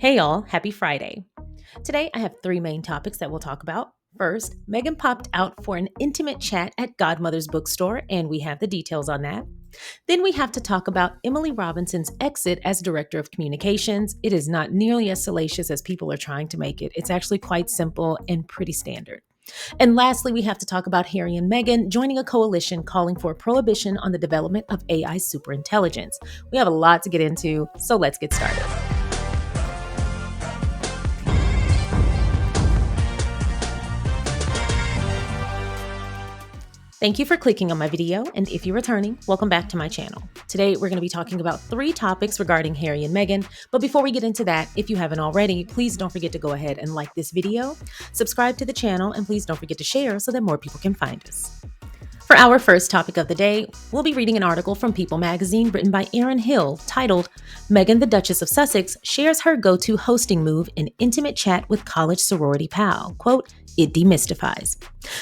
Hey y'all, happy Friday. Today I have three main topics that we'll talk about. First, Meghan popped out for an intimate chat at Godmother's Bookstore, and we have the details on that. Then we have to talk about Emily Robinson's exit as Director of Communications. It is not nearly as salacious as people are trying to make it. It's actually quite simple and pretty standard. And lastly, we have to talk about Harry and Meghan joining a coalition calling for a prohibition on the development of AI superintelligence. We have a lot to get into, so let's get started. Thank you for clicking on my video, and if you're returning, welcome back to my channel. Today, we're going to be talking about three topics regarding Harry and Meghan, but before we get into that, if you haven't already, please don't forget to go ahead and like this video, subscribe to the channel, and please don't forget to share so that more people can find us. For our first topic of the day, we'll be reading an article from People magazine written by Erin Hill titled, Meghan the Duchess of Sussex shares her go-to hosting move in intimate chat with college sorority pal. Quote, it demystifies.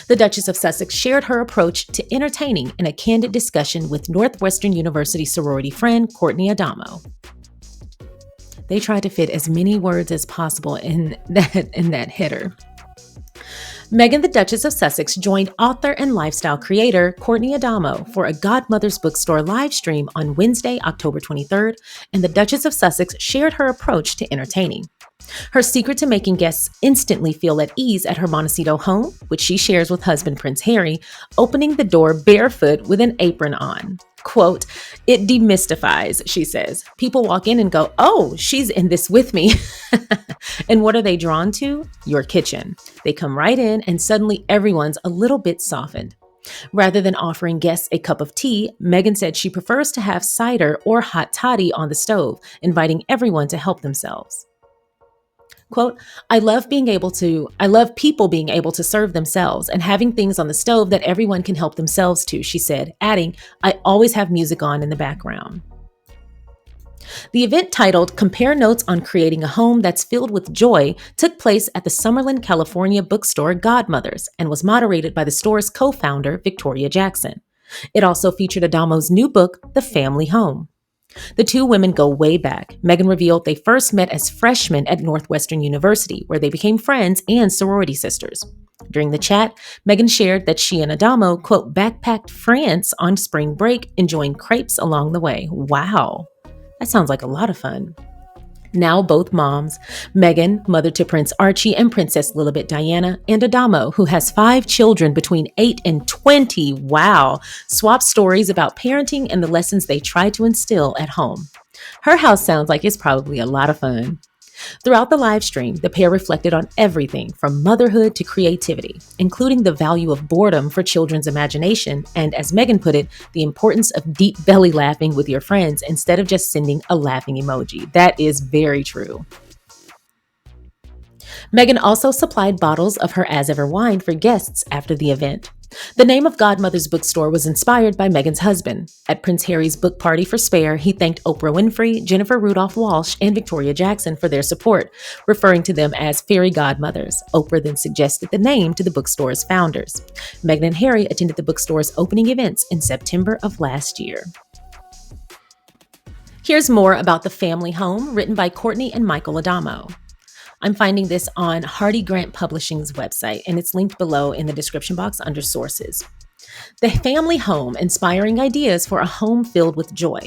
The Duchess of Sussex shared her approach to entertaining in a candid discussion with Northwestern University sorority friend Courtney Adamo. They tried to fit as many words as possible in that header. Meghan the Duchess of Sussex joined author and lifestyle creator Courtney Adamo for a Godmother's Bookstore live stream on Wednesday, October 23rd, and the Duchess of Sussex shared her approach to entertaining. Her secret to making guests instantly feel at ease at her Montecito home, which she shares with husband Prince Harry, opening the door barefoot with an apron on. Quote, it demystifies, she says. People walk in and go, oh, she's in this with me. And what are they drawn to? Your kitchen. They come right in and suddenly everyone's a little bit softened. Rather than offering guests a cup of tea, Meghan said she prefers to have cider or hot toddy on the stove, inviting everyone to help themselves. Quote, I love people being able to serve themselves and having things on the stove that everyone can help themselves to, she said, adding, I always have music on in the background. The event titled Compare Notes on Creating a Home That's Filled with Joy took place at the Summerlin, California bookstore Godmothers and was moderated by the store's co-founder, Victoria Jackson. It also featured Adamo's new book, The Family Home. The two women go way back. Meghan revealed they first met as freshmen at Northwestern University, where they became friends and sorority sisters. During the chat, Meghan shared that she and Adamo, quote, backpacked France on spring break, enjoying crepes along the way. Wow, that sounds like a lot of fun. Now both moms, Meghan, mother to Prince Archie and Princess Lilibet Diana, and Adamo, who has 5 children between 8 and 20, wow, swap stories about parenting and the lessons they try to instill at home. Her house sounds like it's probably a lot of fun. Throughout the live stream, the pair reflected on everything from motherhood to creativity, including the value of boredom for children's imagination and, as Meghan put it, the importance of deep belly laughing with your friends instead of just sending a laughing emoji. That is very true. Meghan also supplied bottles of her As Ever wine for guests after the event. The name of Godmother's Bookstore was inspired by Meghan's husband. At Prince Harry's book party for Spare, he thanked Oprah Winfrey, Jennifer Rudolph Walsh, and Victoria Jackson for their support, referring to them as fairy godmothers. Oprah then suggested the name to the bookstore's founders. Meghan and Harry attended the bookstore's opening events in September of last year. Here's more about The Family Home, written by Courtney and Michael Adamo. I'm finding this on Hardy Grant Publishing's website, and it's linked below in the description box under sources. The Family Home, inspiring ideas for a home filled with joy.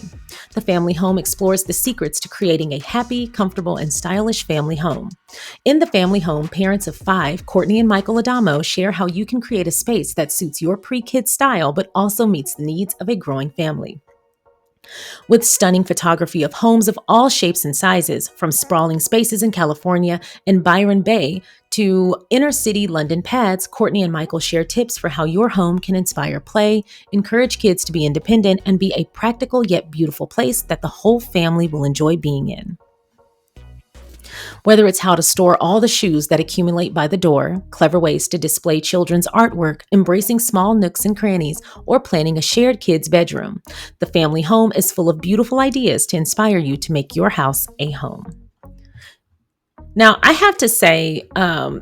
The Family Home explores the secrets to creating a happy, comfortable, and stylish family home. In The Family Home, parents of 5, Courtney and Michael Adamo, share how you can create a space that suits your pre-kid style but also meets the needs of a growing family. With stunning photography of homes of all shapes and sizes, from sprawling spaces in California and Byron Bay to inner-city London pads, Courtney and Michael share tips for how your home can inspire play, encourage kids to be independent, and be a practical yet beautiful place that the whole family will enjoy being in. Whether it's how to store all the shoes that accumulate by the door, clever ways to display children's artwork, embracing small nooks and crannies, or planning a shared kids' bedroom, the Family Home is full of beautiful ideas to inspire you to make your house a home. Now, I have to say,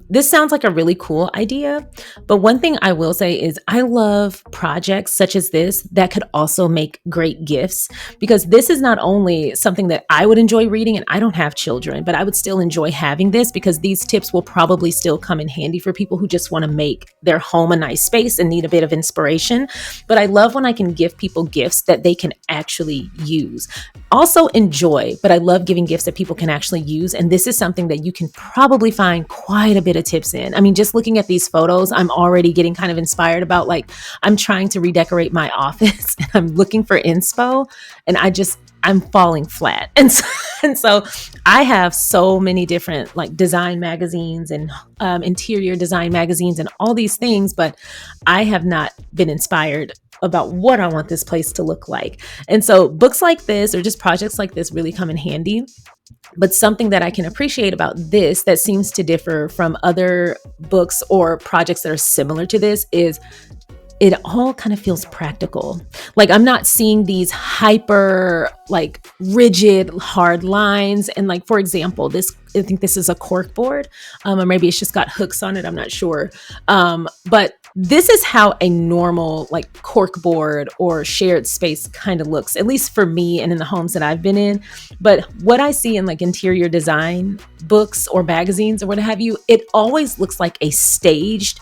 this sounds like a really cool idea, but one thing I will say is I love projects such as this that could also make great gifts, because this is not only something that I would enjoy reading, and I don't have children, but I would still enjoy having this because these tips will probably still come in handy for people who just want to make their home a nice space and need a bit of inspiration. But I love when I can give people gifts that they can actually use. Also enjoy, but I love giving gifts that people can actually use. And this is something that you can probably find quite a bit of tips in. I mean, just looking at these photos, I'm already getting kind of inspired about, like, I'm trying to redecorate my office and I'm looking for inspo, and I'm falling flat. And so I have so many different like design magazines and interior design magazines and all these things, but I have not been inspired about what I want this place to look like. And so books like this or just projects like this really come in handy. But something that I can appreciate about this that seems to differ from other books or projects that are similar to this is it all kind of feels practical. Like, I'm not seeing these hyper, like, rigid, hard lines. And like, for example, I think this is a cork board, or maybe it's just got hooks on it. I'm not sure. But this is how a normal like cork board or shared space kind of looks, at least for me and in the homes that I've been in. But what I see in like interior design books or magazines or what have you, it always looks like a staged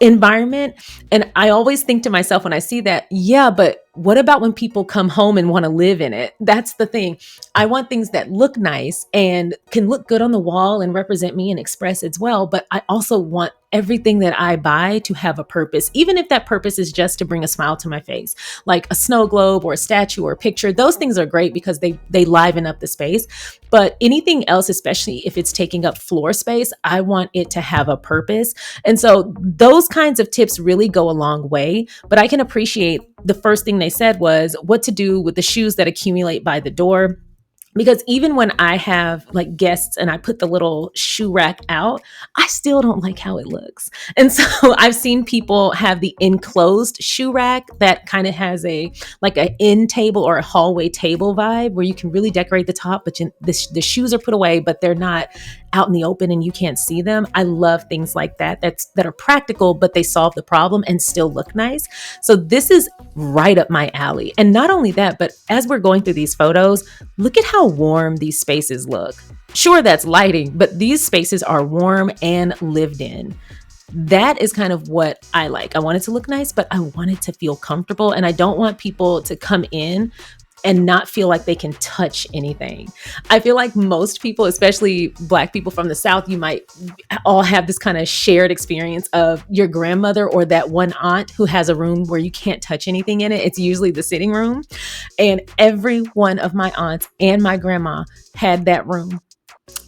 environment. And I always think to myself when I see that, yeah, but what about when people come home and want to live in it? That's the thing. I want things that look nice and can look good on the wall and represent me and express as well. But I also want everything that I buy to have a purpose, even if that purpose is just to bring a smile to my face, like a snow globe or a statue or a picture. Those things are great because they liven up the space. But anything else, especially if it's taking up floor space, I want it to have a purpose. And so those kinds of tips really go a long way. But I can appreciate the first thing they said was what to do with the shoes that accumulate by the door. Because even when I have like guests and I put the little shoe rack out, I still don't like how it looks. And so I've seen people have the enclosed shoe rack that kind of has a like an end table or a hallway table vibe where you can really decorate the top, but the shoes are put away, but they're not out in the open and you can't see them. I love things like that that are practical, but they solve the problem and still look nice. So this is right up my alley. And not only that, but as we're going through these photos, look at how warm these spaces look. Sure, that's lighting, but these spaces are warm and lived in. That is kind of what I like. I want it to look nice, but I want it to feel comfortable. And I don't want people to come in and not feel like they can touch anything. I feel like most people, especially Black people from the South, you might all have this kind of shared experience of your grandmother or that one aunt who has a room where you can't touch anything in it. It's usually the sitting room. And every one of my aunts and my grandma had that room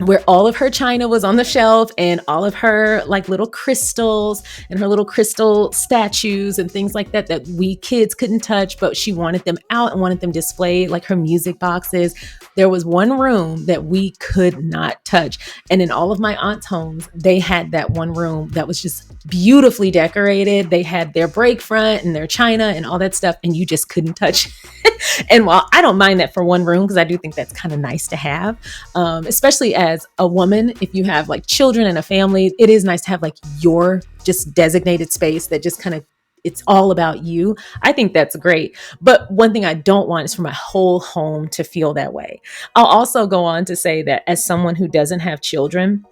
where all of her china was on the shelf and all of her like little crystals and her little crystal statues and things like that that we kids couldn't touch, but she wanted them out and wanted them displayed, like her music boxes. There was one room that we could not touch. And in all of my aunt's homes, they had that one room that was just beautifully decorated. They had their break front and their china and all that stuff, and you just couldn't touch it. And while I don't mind that for one room, because I do think that's kind of nice to have, especially as a woman, if you have like children and a family, it is nice to have like your just designated space that just kind of, it's all about you. I think that's great. But one thing I don't want is for my whole home to feel that way. I'll also go on to say that as someone who doesn't have children,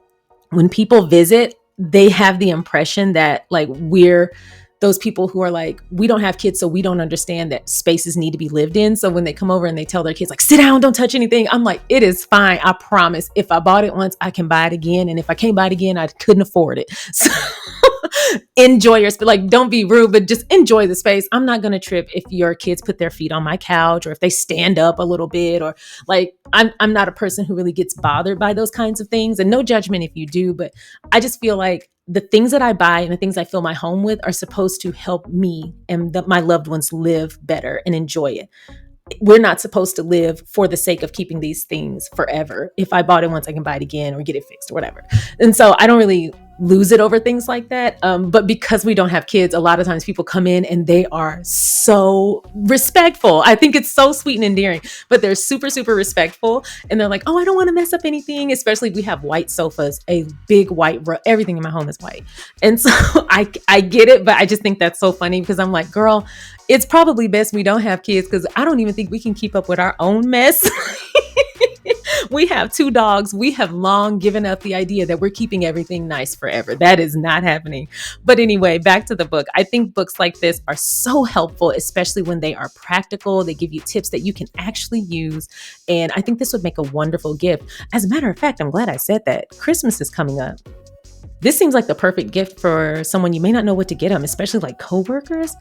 when people visit, they have the impression that like we're those people who are like, we don't have kids, so we don't understand that spaces need to be lived in. So when they come over and they tell their kids like, sit down, don't touch anything, I'm like, it is fine. I promise. If I bought it once, I can buy it again. And if I can't buy it again, I couldn't afford it. So enjoy your space. Like, don't be rude, but just enjoy the space. I'm not going to trip if your kids put their feet on my couch or if they stand up a little bit, or like, I'm not a person who really gets bothered by those kinds of things, and no judgment if you do, but I just feel like the things that I buy and the things I fill my home with are supposed to help me and my loved ones live better and enjoy it. We're not supposed to live for the sake of keeping these things forever. If I bought it once, I can buy it again or get it fixed or whatever. And so I don't really lose it over things like that. But because we don't have kids, a lot of times people come in and they are so respectful. I think it's so sweet and endearing, but they're super, super respectful. And they're like, oh, I don't want to mess up anything. Especially if we have white sofas, a big white, everything in my home is white. And so I get it, but I just think that's so funny because I'm like, girl, it's probably best we don't have kids because I don't even think we can keep up with our own mess. We have 2 dogs. We have long given up the idea that we're keeping everything nice forever. That is not happening. But anyway, back to the book. I think books like this are so helpful, especially when they are practical. They give you tips that you can actually use. And I think this would make a wonderful gift. As a matter of fact, I'm glad I said that. Christmas is coming up. This seems like the perfect gift for someone you may not know what to get them, especially like coworkers.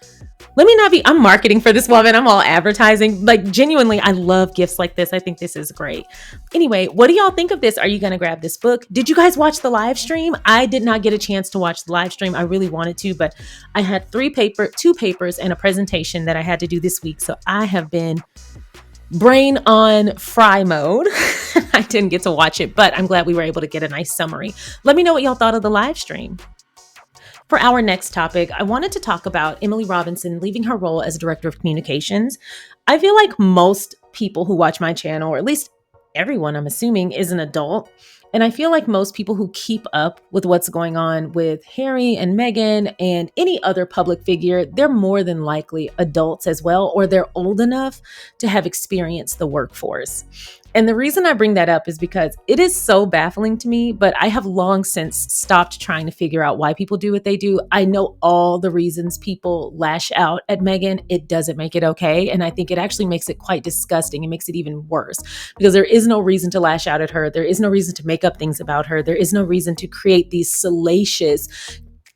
I'm marketing for this woman. I'm all advertising. Like genuinely, I love gifts like this. I think this is great. Anyway, what do y'all think of this? Are you going to grab this book? Did you guys watch the live stream? I did not get a chance to watch the live stream. I really wanted to, but I had 2 papers and a presentation that I had to do this week. So I have been brain on fry mode. I didn't get to watch it, but I'm glad we were able to get a nice summary. Let me know what y'all thought of the live stream. For our next topic, I wanted to talk about Emily Robinson leaving her role as Director of Communications. I feel like most people who watch my channel, or at least everyone, I'm assuming, is an adult. And I feel like most people who keep up with what's going on with Harry and Meghan and any other public figure, they're more than likely adults as well, or they're old enough to have experienced the workforce. And the reason I bring that up is because it is so baffling to me, but I have long since stopped trying to figure out why people do what they do. I know all the reasons people lash out at Meghan. It doesn't make it okay. And I think it actually makes it quite disgusting. It makes it even worse because there is no reason to lash out at her. There is no reason to make up things about her. There is no reason to create these salacious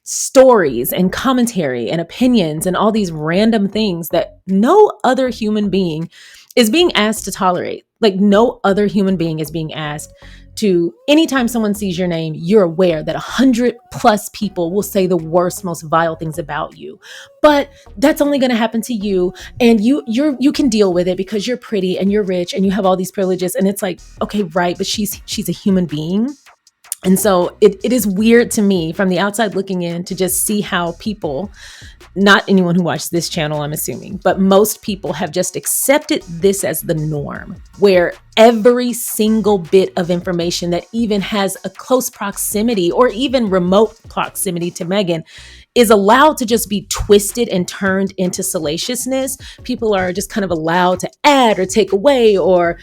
stories and commentary and opinions and all these random things that no other human being is being asked to tolerate. Like no other human being is being asked to, anytime someone sees your name, you're aware that 100+ people will say the worst, most vile things about you. But that's only going to happen to you. And you can deal with it because you're pretty and you're rich and you have all these privileges. And it's like, okay, right. But she's a human being. And so it is weird to me from the outside looking in to just see how people, not anyone who watched this channel, I'm assuming, but most people have just accepted this as the norm, where every single bit of information that even has a close proximity or even remote proximity to Meghan is allowed to just be twisted and turned into salaciousness. People are just kind of allowed to add or take away or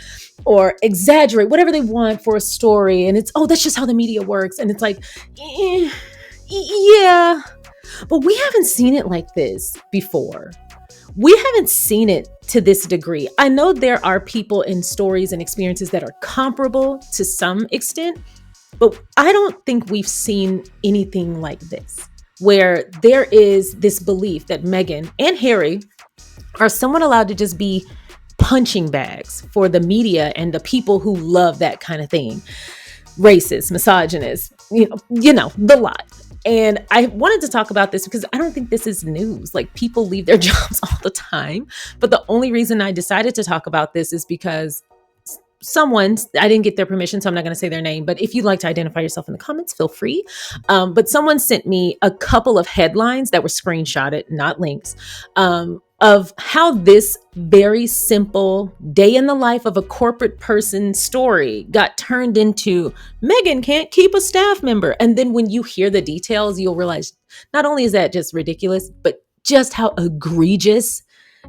exaggerate whatever they want for a story. And it's, oh, that's just how the media works. And it's like, yeah, but we haven't seen it like this before. We haven't seen it to this degree. I know there are people in stories and experiences that are comparable to some extent, but I don't think we've seen anything like this, where there is this belief that Meghan and Harry are somewhat allowed to just be punching bags for the media and the people who love that kind of thing. Racist, misogynist, you know, the lot. And I wanted to talk about this because I don't think this is news. Like people leave their jobs all the time. But the only reason I decided to talk about this is because I didn't get their permission, so I'm not going to say their name, but if you'd like to identify yourself in the comments, feel free. But someone sent me a couple of headlines that were screenshotted, not links, of how this very simple day in the life of a corporate person story got turned into Meghan can't keep a staff member. And then when you hear the details, you'll realize not only is that just ridiculous, but just how egregious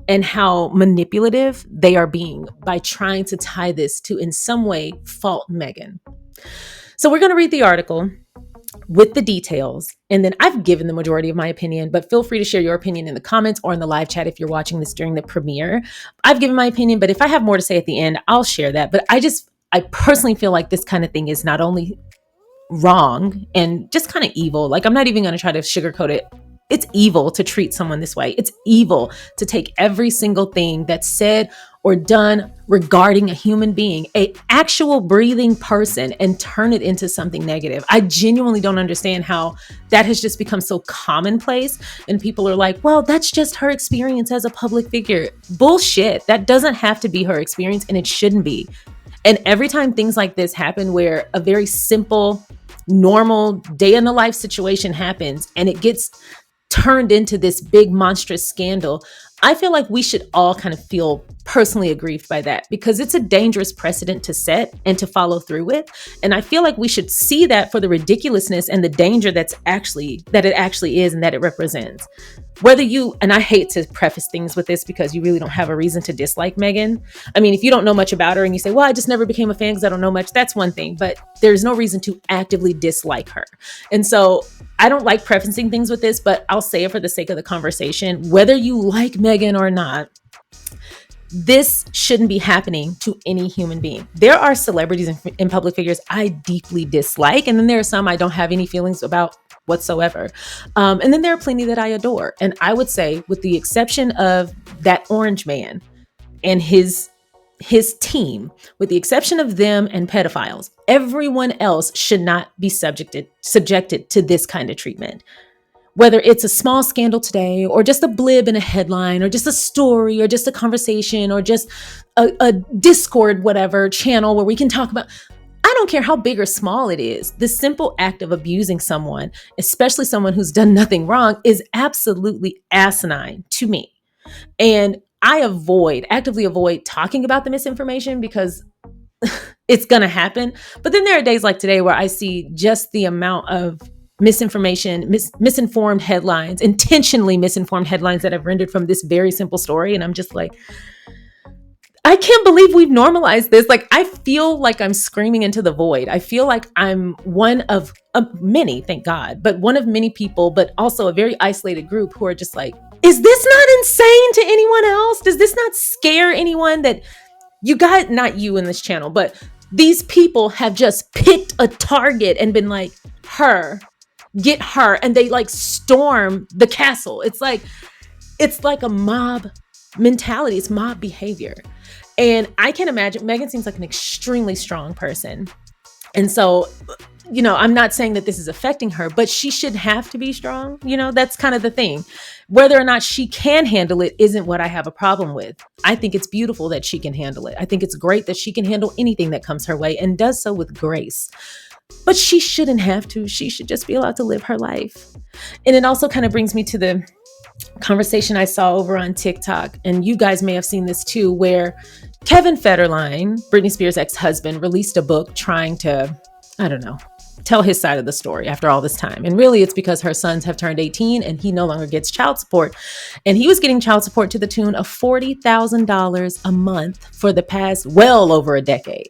and how manipulative they are being by trying to tie this to in some way fault Meghan. So we're going to read the article with the details. And then I've given the majority of my opinion, but feel free to share your opinion in the comments or in the live chat if you're watching this during the premiere. I've given my opinion, but if I have more to say at the end, I'll share that. But I personally feel like this kind of thing is not only wrong and just kind of evil. Like I'm not even going to try to sugarcoat it. It's evil to treat someone this way. It's evil to take every single thing that's said or done regarding a human being, an actual breathing person, and turn it into something negative. I genuinely don't understand how that has just become so commonplace. And people are like, well, that's just her experience as a public figure. Bullshit. That doesn't have to be her experience, and it shouldn't be. And every time things like this happen, where a very simple, normal day in the life situation happens and it gets turned into this big monstrous scandal, I feel like we should all kind of feel personally aggrieved by that, because it's a dangerous precedent to set and to follow through with. And I feel like we should see that for the ridiculousness and the danger that it actually is and that it represents. Whether you, and I hate to preface things with this because you really don't have a reason to dislike Meghan. I mean, if you don't know much about her and you say, well, I just never became a fan because I don't know much, that's one thing, but there's no reason to actively dislike her. And so I don't like prefacing things with this, but I'll say it for the sake of the conversation. Whether you like Meghan or not, this shouldn't be happening to any human being. There are celebrities and public figures I deeply dislike, and then there are some I don't have any feelings about whatsoever. And then there are plenty that I adore. And I would say, with the exception of that orange man and his team, with the exception of them and pedophiles, everyone else should not be subjected to this kind of treatment. Whether it's a small scandal today, or just a blib in a headline, or just a story, or just a conversation, or just a Discord, whatever channel where we can talk about, I don't care how big or small it is. The simple act of abusing someone, especially someone who's done nothing wrong, is absolutely asinine to me. And I actively avoid talking about the misinformation because it's going to happen. But then there are days like today where I see just the amount of misinformation, misinformed headlines, intentionally misinformed headlines that I've rendered from this very simple story. And I'm just like, I can't believe we've normalized this. Like, I feel like I'm screaming into the void. I feel like I'm one of many, thank God, but one of many people, but also a very isolated group who are just like, is this not insane to anyone else? Does this not scare anyone that you got, not you in this channel, but these people have just picked a target and been like, get her. And they like storm the castle. It's like a mob mentality. It's mob behavior. And I can imagine Meghan seems like an extremely strong person. And so, I'm not saying that this is affecting her, but she should have to be strong. That's kind of the thing. Whether or not she can handle it isn't what I have a problem with. I think it's beautiful that she can handle it. I think it's great that she can handle anything that comes her way and does so with grace. But she shouldn't have to. She should just be allowed to live her life. And it also kind of brings me to the conversation I saw over on TikTok, and you guys may have seen this too, where Kevin Federline, Britney Spears' ex-husband, released a book trying to, tell his side of the story after all this time. And really it's because her sons have turned 18 and he no longer gets child support. And he was getting child support to the tune of $40,000 a month for the past well over a decade.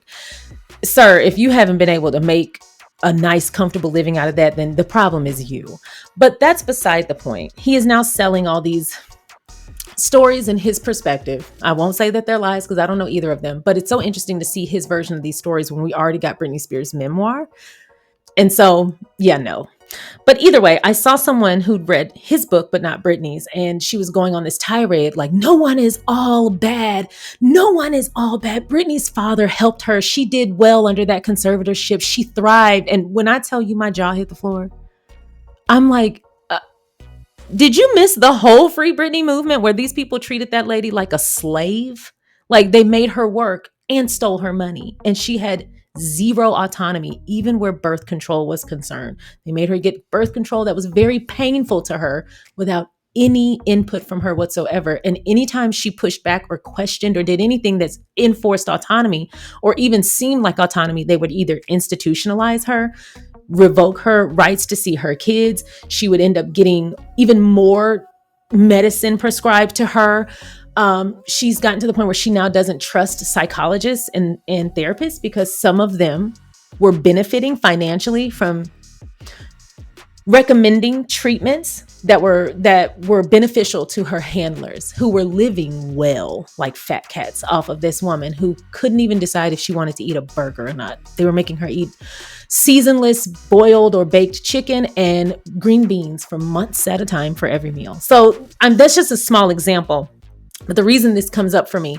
Sir, if you haven't been able to make a nice, comfortable living out of that, then the problem is you. But that's beside the point. He is now selling all these stories in his perspective. I won't say that they're lies because I don't know either of them, but it's so interesting to see his version of these stories when we already got Britney Spears' memoir. And so, no. But either way, I saw someone who'd read his book, but not Britney's. And she was going on this tirade, like, no one is all bad. No one is all bad. Britney's father helped her. She did well under that conservatorship. She thrived. And when I tell you my jaw hit the floor, I'm like, did you miss the whole Free Britney movement where these people treated that lady like a slave? Like they made her work and stole her money. And she had zero autonomy, even where birth control was concerned. They made her get birth control that was very painful to her without any input from her whatsoever. And anytime she pushed back or questioned or did anything that's enforced autonomy or even seemed like autonomy, they would either institutionalize her, revoke her rights to see her kids. She would end up getting even more medicine prescribed to her. She's gotten to the point where she now doesn't trust psychologists and therapists because some of them were benefiting financially from recommending treatments that were beneficial to her handlers, who were living well like fat cats off of this woman who couldn't even decide if she wanted to eat a burger or not. They were making her eat seasonless boiled or baked chicken and green beans for months at a time for every meal. So that's just a small example. But the reason this comes up for me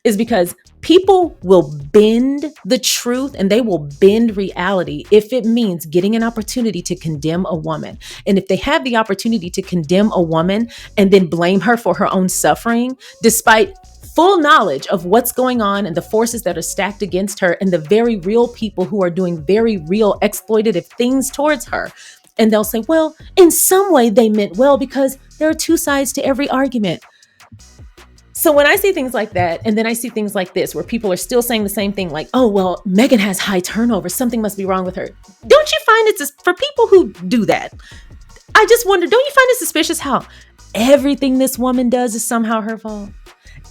is because people will bend the truth and they will bend reality if it means getting an opportunity to condemn a woman. And if they have the opportunity to condemn a woman and then blame her for her own suffering, despite full knowledge of what's going on and the forces that are stacked against her and the very real people who are doing very real exploitative things towards her. And they'll say, well, in some way they meant well because there are two sides to every argument. So when I see things like that, and then I see things like this, where people are still saying the same thing, like, oh, well, Meghan has high turnover. Something must be wrong with her. Don't you find it's for people who do that? I just wonder, don't you find it suspicious how everything this woman does is somehow her fault?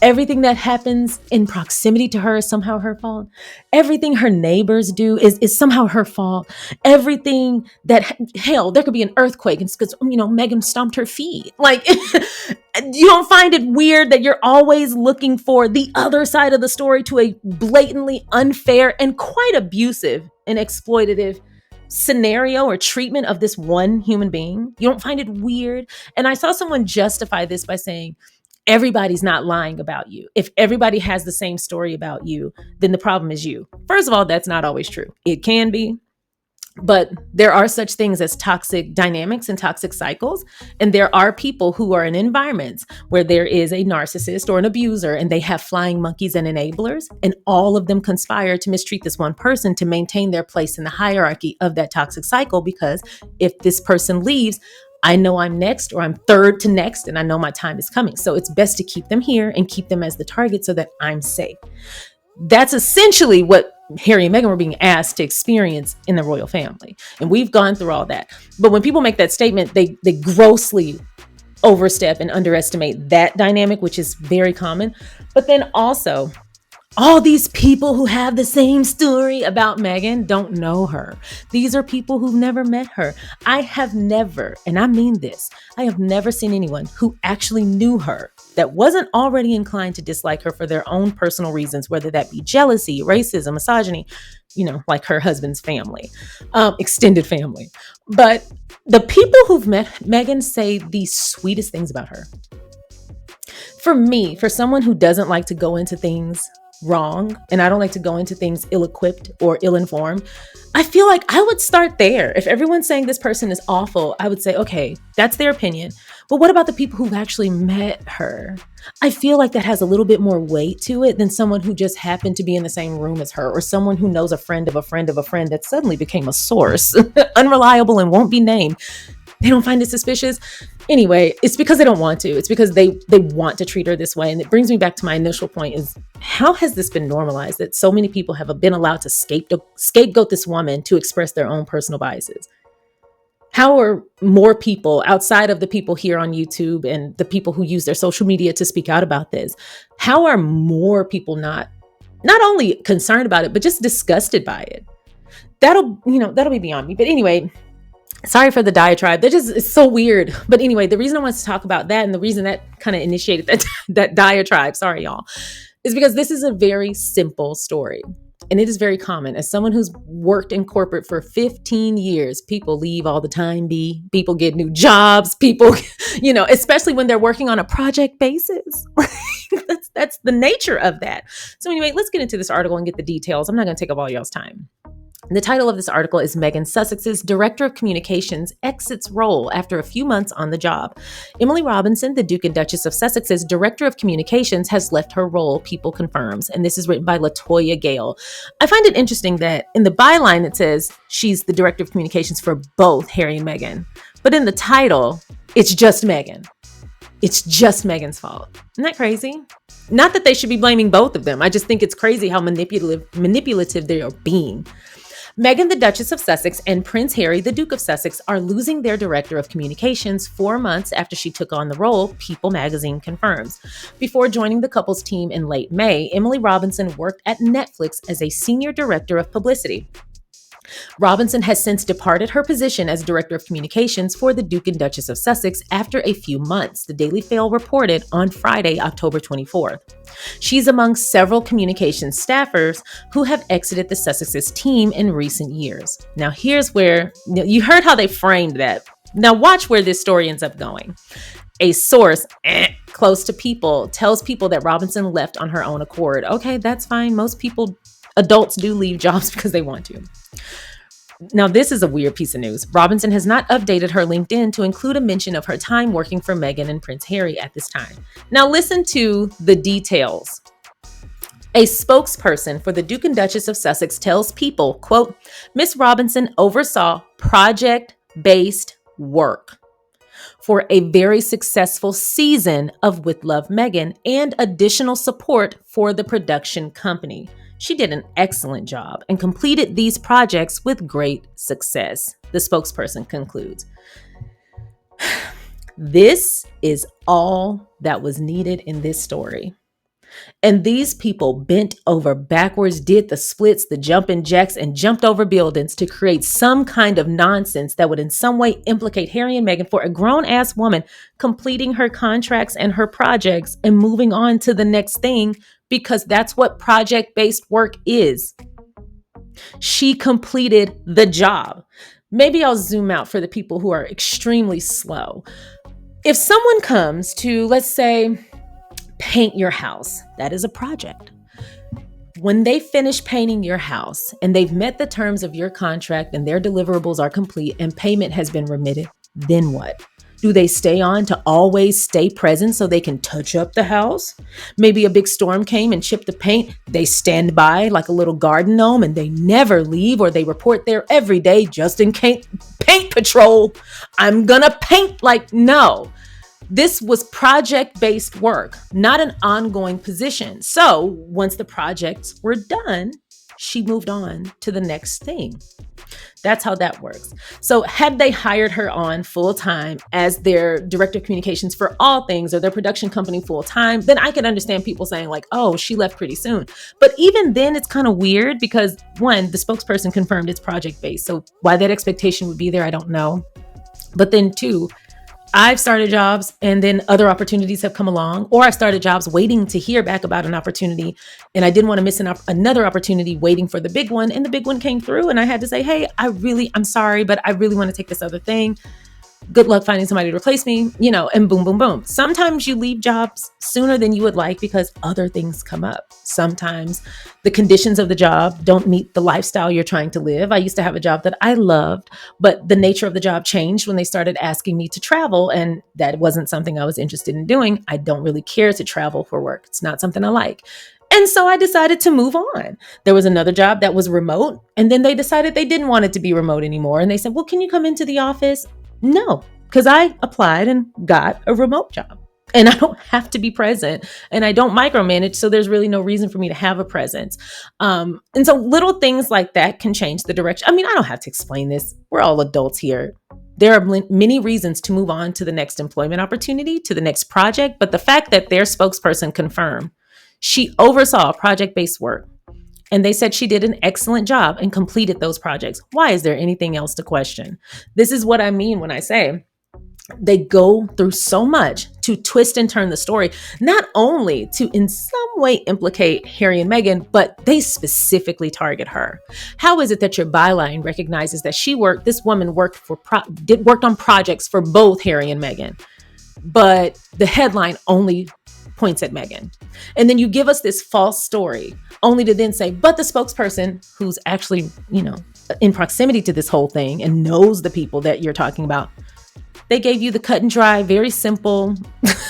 Everything that happens in proximity to her is somehow her fault. Everything her neighbors do is somehow her fault. Everything that, hell, there could be an earthquake because, Meghan stomped her feet. Like, you don't find it weird that you're always looking for the other side of the story to a blatantly unfair and quite abusive and exploitative scenario or treatment of this one human being? You don't find it weird? And I saw someone justify this by saying, everybody's not lying about you. If everybody has the same story about you, then the problem is you. First of all, that's not always true. It can be, but there are such things as toxic dynamics and toxic cycles. And there are people who are in environments where there is a narcissist or an abuser and they have flying monkeys and enablers, and all of them conspire to mistreat this one person to maintain their place in the hierarchy of that toxic cycle. Because if this person leaves, I know I'm next, or I'm third to next, and I know my time is coming. So it's best to keep them here and keep them as the target so that I'm safe. That's essentially what Harry and Meghan were being asked to experience in the royal family. And we've gone through all that. But when people make that statement, they grossly overstep and underestimate that dynamic, which is very common. But then also, all these people who have the same story about Meghan don't know her. These are people who've never met her. I have never, and I mean this, I have never seen anyone who actually knew her that wasn't already inclined to dislike her for their own personal reasons, whether that be jealousy, racism, misogyny, like her husband's family, extended family. But the people who've met Meghan say the sweetest things about her. For me, for someone who doesn't like to go into things wrong, and I don't like to go into things ill-equipped or ill-informed, I feel like I would start there. If everyone's saying this person is awful, I would say, okay, that's their opinion. But what about the people who've actually met her? I feel like that has a little bit more weight to it than someone who just happened to be in the same room as her, or someone who knows a friend of a friend of a friend that suddenly became a source, unreliable and won't be named. They don't find it suspicious. Anyway, it's because they don't want to. It's because they want to treat her this way. And it brings me back to my initial point is, how has this been normalized that so many people have been allowed to scapegoat this woman to express their own personal biases? How are more people outside of the people here on YouTube and the people who use their social media to speak out about this? How are more people not only concerned about it, but just disgusted by it? That'll be beyond me. But anyway, sorry for the diatribe. It's so weird. But anyway, the reason I wanted to talk about that, and the reason that kind of initiated that diatribe, sorry y'all, is because this is a very simple story. And it is very common. As someone who's worked in corporate for 15 years, people leave all the time. People get new jobs. People, especially when they're working on a project basis. That's the nature of that. So anyway, let's get into this article and get the details. I'm not going to take up all y'all's time. The title of this article is Meghan Sussex's Director of Communications exits role after a few months on the job. Emily Robinson, the Duke and Duchess of Sussex's Director of Communications, has left her role, People confirms. And this is written by LaToya Gale. I find it interesting that in the byline it says she's the Director of Communications for both Harry and Meghan. But in the title, it's just Meghan. It's just Meghan's fault. Isn't that crazy? Not that they should be blaming both of them. I just think it's crazy how manipulative they are being. Meghan, the Duchess of Sussex, and Prince Harry, the Duke of Sussex, are losing their Director of Communications 4 months after she took on the role, People magazine confirms. Before joining the couple's team in late May, Emily Robinson worked at Netflix as a Senior Director of Publicity. Robinson has since departed her position as Director of Communications for the Duke and Duchess of Sussex after a few months, the Daily Mail reported on Friday, October 24th. She's among several communications staffers who have exited the Sussex's team in recent years. Now, here's where you heard how they framed that. Now, watch where this story ends up going. A source close to People tells People that Robinson left on her own accord. Okay, that's fine. Most adults do leave jobs because they want to. Now, this is a weird piece of news. Robinson has not updated her LinkedIn to include a mention of her time working for Meghan and Prince Harry at this time. Now, listen to the details. A spokesperson for the Duke and Duchess of Sussex tells People, quote, Miss Robinson oversaw project-based work for a very successful season of With Love Meghan and additional support for the production company. She did an excellent job and completed these projects with great success, the spokesperson concludes. This is all that was needed in this story. And these people bent over backwards, did the splits, the jumping jacks, and jumped over buildings to create some kind of nonsense that would in some way implicate Harry and Meghan for a grown-ass woman completing her contracts and her projects and moving on to the next thing, because that's what project-based work is. She completed the job. Maybe I'll zoom out for the people who are extremely slow. If someone comes to, let's say, paint your house, that is a project. When they finish painting your house and they've met the terms of your contract and their deliverables are complete and payment has been remitted, then what? Do they stay on to always stay present so they can touch up the house? Maybe a big storm came and chipped the paint. They stand by like a little garden gnome and they never leave, or they report there every day just in case. Paint patrol. I'm gonna paint. Like, no. This was project-based work, not an ongoing position. So once the projects were done, she moved on to the next thing. That's how that works. So had they hired her on full-time as their director of communications for all things, or their production company full-time, then I can understand people saying like, oh, she left pretty soon. But even then, it's kind of weird because, one, the spokesperson confirmed it's project-based. So why that expectation would be there, I don't know. But then two, I've started jobs and then other opportunities have come along, or I've started jobs waiting to hear back about an opportunity, and I didn't want to miss another opportunity waiting for the big one, and the big one came through and I had to say, hey, I'm sorry, but I really want to take this other thing. Good luck finding somebody to replace me, and boom, boom, boom. Sometimes you leave jobs sooner than you would like because other things come up. Sometimes the conditions of the job don't meet the lifestyle you're trying to live. I used to have a job that I loved, but the nature of the job changed when they started asking me to travel, and that wasn't something I was interested in doing. I don't really care to travel for work. It's not something I like. And so I decided to move on. There was another job that was remote, and then they decided they didn't want it to be remote anymore. And they said, well, can you come into the office? No, because I applied and got a remote job and I don't have to be present and I don't micromanage. So there's really no reason for me to have a presence. And so little things like that can change the direction. I mean, I don't have to explain this. We're all adults here. There are many reasons to move on to the next employment opportunity, to the next project. But the fact that their spokesperson confirmed she oversaw project-based work, and they said she did an excellent job and completed those projects. Why is there anything else to question? This is what I mean when I say they go through so much to twist and turn the story, not only to in some way implicate Harry and Meghan, but they specifically target her. How is it that your byline recognizes that this woman worked on projects for both Harry and Meghan, but the headline only points at Meghan? And then you give us this false story only to then say, but the spokesperson who's actually, in proximity to this whole thing and knows the people that you're talking about, they gave you the cut and dry, very simple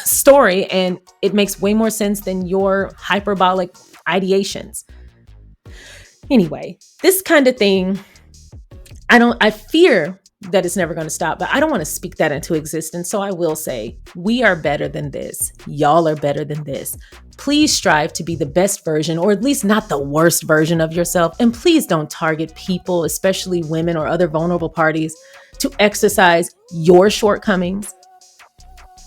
story, and it makes way more sense than your hyperbolic ideations. Anyway, this kind of thing, I fear that it's never going to stop, but I don't want to speak that into existence. So I will say, we are better than this. Y'all are better than this. Please strive to be the best version, or at least not the worst version of yourself. And please don't target people, especially women or other vulnerable parties, to exercise your shortcomings.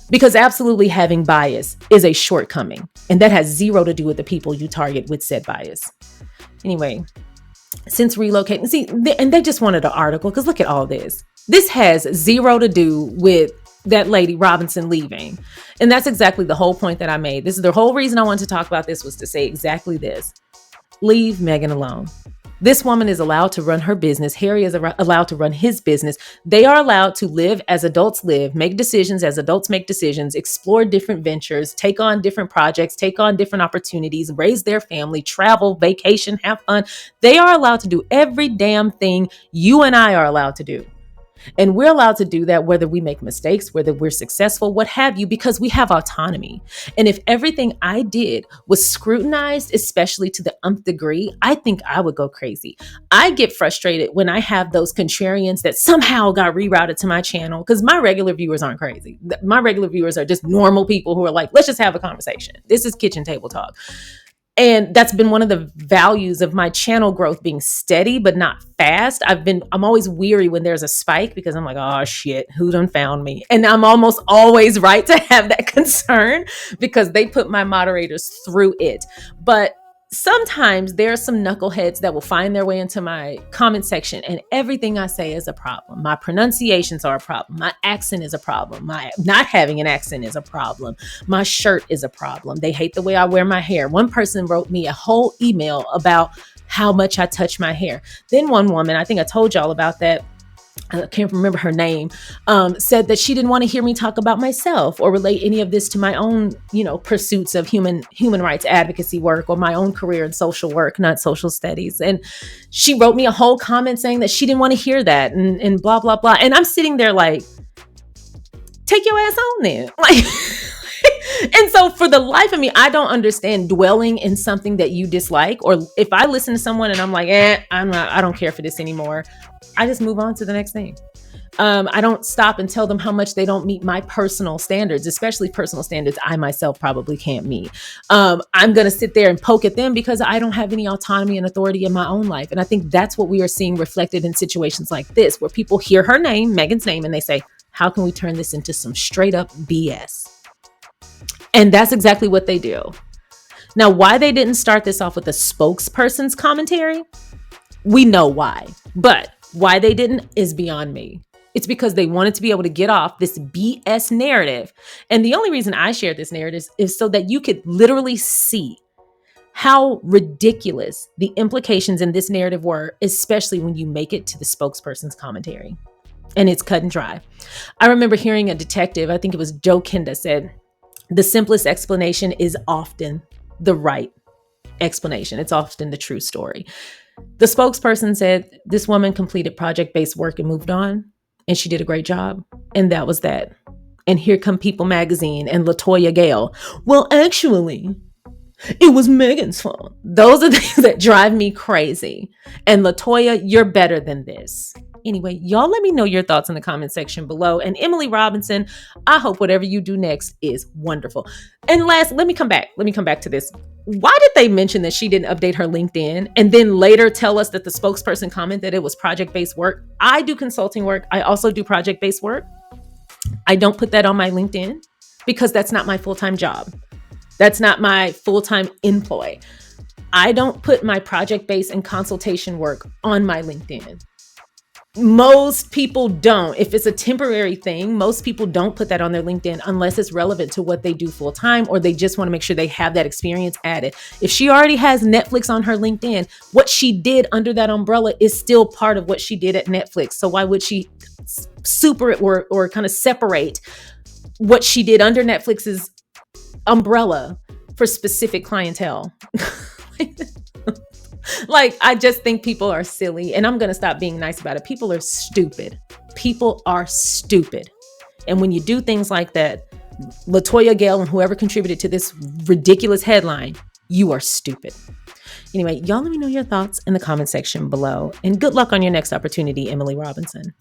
Because absolutely having bias is a shortcoming, and that has zero to do with the people you target with said bias. Anyway, since relocating, and they just wanted an article, because look at all this. This has zero to do with that lady Robinson leaving. And that's exactly the whole point that I made. This is the whole reason I wanted to talk about this, was to say exactly this. Leave Meghan alone. This woman is allowed to run her business. Harry is allowed to run his business. They are allowed to live as adults live, make decisions as adults make decisions, explore different ventures, take on different projects, take on different opportunities, raise their family, travel, vacation, have fun. They are allowed to do every damn thing you and I are allowed to do. And we're allowed to do that whether we make mistakes, whether we're successful, what have you, because we have autonomy. And if everything I did was scrutinized, especially to the nth degree, I think I would go crazy. I get frustrated when I have those contrarians that somehow got rerouted to my channel, because my regular viewers aren't crazy. My regular viewers are just normal people who are like, let's just have a conversation. This is kitchen table talk. And that's been one of the values of my channel growth, being steady, but not fast. I'm always weary when there's a spike because I'm like, oh shit, who done found me? And I'm almost always right to have that concern because they put my moderators through it. But sometimes there are some knuckleheads that will find their way into my comment section and everything I say is a problem. My pronunciations are a problem. My accent is a problem. My not having an accent is a problem. My shirt is a problem. They hate the way I wear my hair. One person wrote me a whole email about how much I touch my hair. Then one woman, I think I told y'all about that, I can't remember her name, said that she didn't want to hear me talk about myself or relate any of this to my own, pursuits of human rights advocacy work or my own career in social work, not social studies. And she wrote me a whole comment saying that she didn't want to hear that and blah, blah, blah. And I'm sitting there like, take your ass on then. Like, and so for the life of me, I don't understand dwelling in something that you dislike. Or if I listen to someone and I'm like, I don't care for this anymore, I just move on to the next thing. I don't stop and tell them how much they don't meet my personal standards, especially personal standards I myself probably can't meet. I'm going to sit there and poke at them because I don't have any autonomy and authority in my own life. And I think that's what we are seeing reflected in situations like this, where people hear her name, Meghan's name, and they say, how can we turn this into some straight up BS? And that's exactly what they do. Now, why they didn't start this off with a spokesperson's commentary, we know why. But why they didn't is beyond me. It's because they wanted to be able to get off this BS narrative. And the only reason I shared this narrative is so that you could literally see how ridiculous the implications in this narrative were, especially when you make it to the spokesperson's commentary. And it's cut and dry. I remember hearing a detective, I think it was Joe Kenda, said, the simplest explanation is often the right explanation. It's often the true story. The spokesperson said this woman completed project-based work and moved on, and she did a great job. And that was that. And here come People Magazine and LaToya Gale. Well, actually, it was Meghan's fault. Those are things that drive me crazy. And LaToya, you're better than this. Anyway, y'all let me know your thoughts in the comment section below. And Emily Robinson, I hope whatever you do next is wonderful. And last, let me come back to this. Why did they mention that she didn't update her LinkedIn and then later tell us that the spokesperson commented that it was project-based work? I do consulting work. I also do project-based work. I don't put that on my LinkedIn because that's not my full-time job. That's not my full-time employ. I don't put my project-based and consultation work on my LinkedIn. Most people don't. If it's a temporary thing, most people don't put that on their LinkedIn unless it's relevant to what they do full time, or they just want to make sure they have that experience added. If she already has Netflix on her LinkedIn, what she did under that umbrella is still part of what she did at Netflix. So why would she super or kind of separate what she did under Netflix's umbrella for specific clientele? Like, I just think people are silly, and I'm going to stop being nice about it. People are stupid. People are stupid. And when you do things like that, LaToya Gale and whoever contributed to this ridiculous headline, you are stupid. Anyway, y'all let me know your thoughts in the comment section below, and good luck on your next opportunity, Emily Robinson.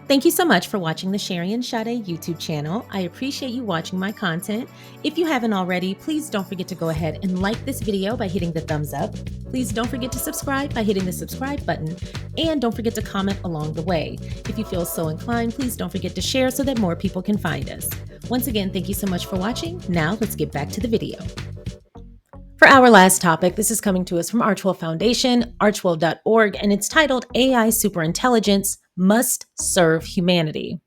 Thank you so much for watching the SharionSade YouTube channel. I appreciate you watching my content. If you haven't already, please don't forget to go ahead and like this video by hitting the thumbs up. Please don't forget to subscribe by hitting the subscribe button. And don't forget to comment along the way. If you feel so inclined, please don't forget to share so that more people can find us. Once again, thank you so much for watching. Now let's get back to the video. For our last topic, this is coming to us from Archewell Foundation, archewell.org, and it's titled AI Superintelligence Must Serve Humanity.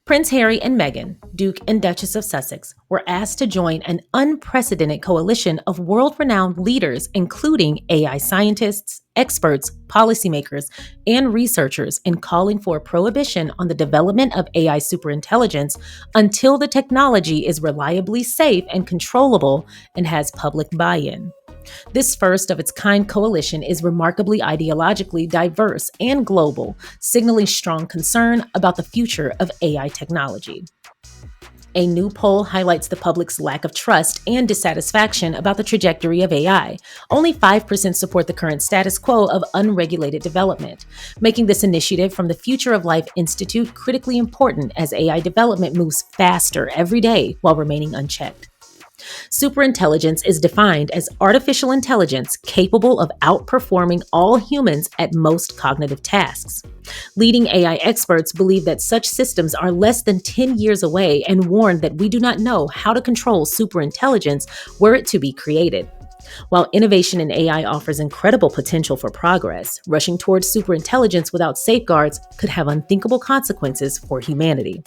Prince Harry and Meghan, Duke and Duchess of Sussex, were asked to join an unprecedented coalition of world-renowned leaders, including AI scientists, experts, policymakers, and researchers, in calling for a prohibition on the development of AI superintelligence until the technology is reliably safe and controllable and has public buy-in. This first of its kind coalition is remarkably ideologically diverse and global, signaling strong concern about the future of AI technology. A new poll highlights the public's lack of trust and dissatisfaction about the trajectory of AI. Only 5% support the current status quo of unregulated development, making this initiative from the Future of Life Institute critically important as AI development moves faster every day while remaining unchecked. Superintelligence is defined as artificial intelligence capable of outperforming all humans at most cognitive tasks. Leading AI experts believe that such systems are less than 10 years away and warn that we do not know how to control superintelligence were it to be created. While innovation in AI offers incredible potential for progress, rushing towards superintelligence without safeguards could have unthinkable consequences for humanity.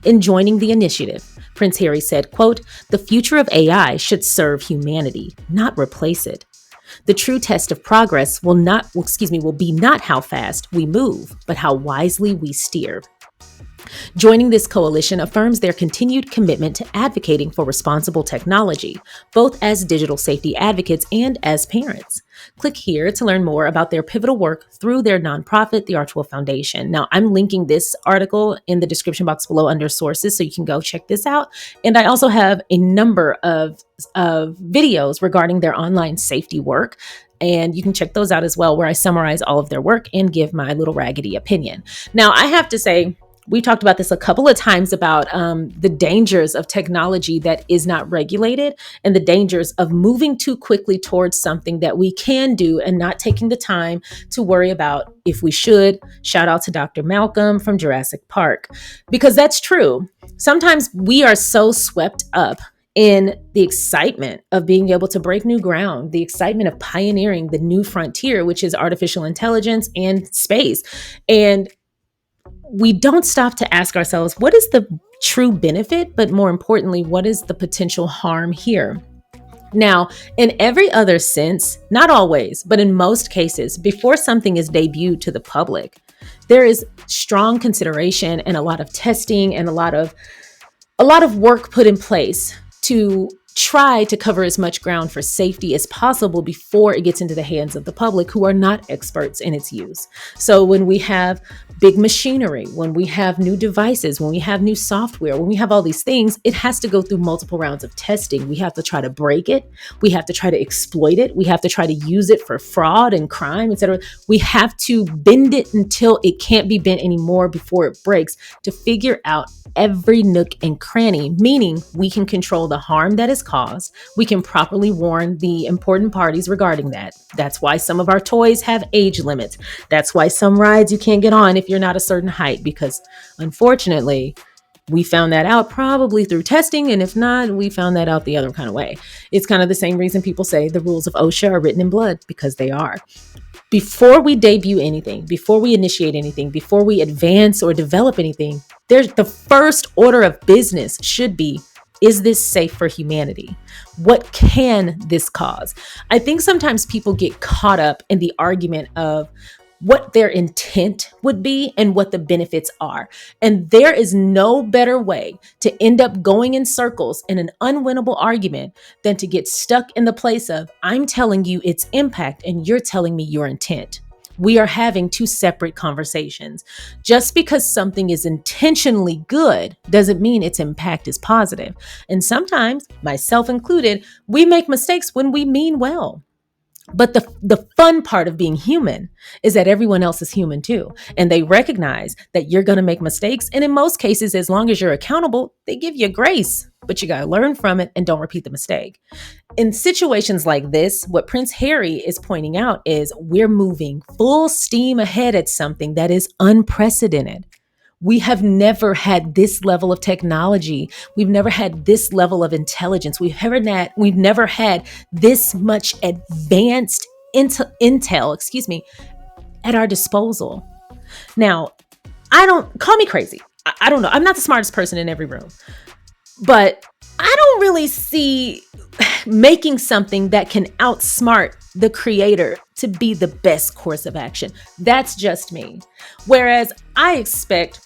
In joining the initiative, Prince Harry said, quote, "The future of AI should serve humanity, not replace it. The true test of progress will be not how fast we move, but how wisely we steer." Joining this coalition affirms their continued commitment to advocating for responsible technology, both as digital safety advocates and as parents. Click here to learn more about their pivotal work through their nonprofit, the Archewell Foundation. Now, I'm linking this article in the description box below under sources, so you can go check this out. And I also have a number of videos regarding their online safety work. And you can check those out as well, where I summarize all of their work and give my little raggedy opinion. Now, I have to say, we talked about this a couple of times about the dangers of technology that is not regulated and the dangers of moving too quickly towards something that we can do and not taking the time to worry about if we should. Shout out to Dr. Malcolm from Jurassic Park, because that's true. Sometimes we are so swept up in the excitement of being able to break new ground, the excitement of pioneering the new frontier, which is artificial intelligence and space. And we don't stop to ask ourselves, what is the true benefit? But more importantly, what is the potential harm here? Now, in every other sense, not always, but in most cases, before something is debuted to the public, there is strong consideration and a lot of testing and a lot of work put in place to try to cover as much ground for safety as possible before it gets into the hands of the public who are not experts in its use. So when we have big machinery, when we have new devices, when we have new software, when we have all these things, it has to go through multiple rounds of testing. We have to try to break it. We have to try to exploit it. We have to try to use it for fraud and crime, etc. We have to bend it until it can't be bent anymore before it breaks, to figure out every nook and cranny, meaning we can control the harm that is caused. We can properly warn the important parties regarding that. That's why some of our toys have age limits. That's why some rides you can't get on if you're not a certain height, because unfortunately, we found that out probably through testing. And if not, we found that out the other kind of way. It's kind of the same reason people say the rules of OSHA are written in blood, because they are. Before we debut anything, before we initiate anything, before we advance or develop anything, the first order of business should be, is this safe for humanity? What can this cause? I think sometimes people get caught up in the argument of what their intent would be and what the benefits are. And there is no better way to end up going in circles in an unwinnable argument than to get stuck in the place of, I'm telling you its impact and you're telling me your intent. We are having two separate conversations. Just because something is intentionally good doesn't mean its impact is positive. And sometimes, myself included, we make mistakes when we mean well. But the fun part of being human is that everyone else is human too. And they recognize that you're going to make mistakes. And in most cases, as long as you're accountable, they give you grace, but you got to learn from it and don't repeat the mistake. In situations like this, what Prince Harry is pointing out is we're moving full steam ahead at something that is unprecedented. We have never had this level of technology. We've never had this level of intelligence. We've never had this much advanced intel, at our disposal. Now, call me crazy. I don't know. I'm not the smartest person in every room, but I don't really see making something that can outsmart the creator to be the best course of action. That's just me. Whereas I expect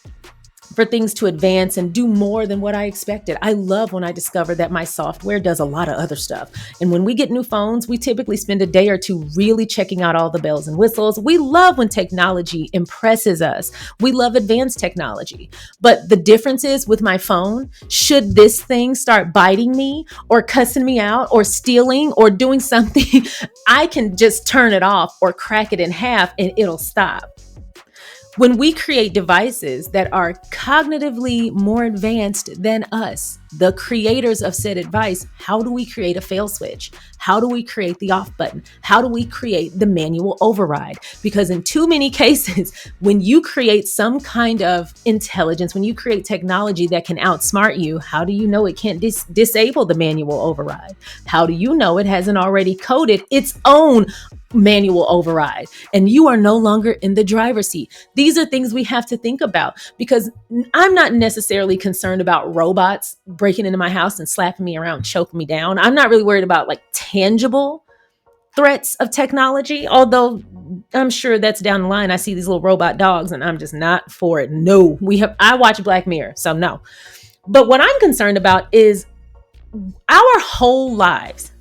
for things to advance and do more than what I expected. I love when I discover that my software does a lot of other stuff. And when we get new phones, we typically spend a day or two really checking out all the bells and whistles. We love when technology impresses us. We love advanced technology. But the difference is with my phone, should this thing start biting me or cussing me out or stealing or doing something, I can just turn it off or crack it in half and it'll stop. When we create devices that are cognitively more advanced than us, the creators of said device, how do we create a fail switch? How do we create the off button? How do we create the manual override? Because in too many cases, when you create some kind of intelligence, when you create technology that can outsmart you, how do you know it can't disable the manual override? How do you know it hasn't already coded its own manual override and you are no longer in the driver's seat? These are things we have to think about, because I'm not necessarily concerned about robots breaking into my house and slapping me around, choking me down. I'm not really worried about like tangible threats of technology, although I'm sure that's down the line. I see these little robot dogs and I'm just not for it. No, I watch Black Mirror, so no. But what I'm concerned about is our whole lives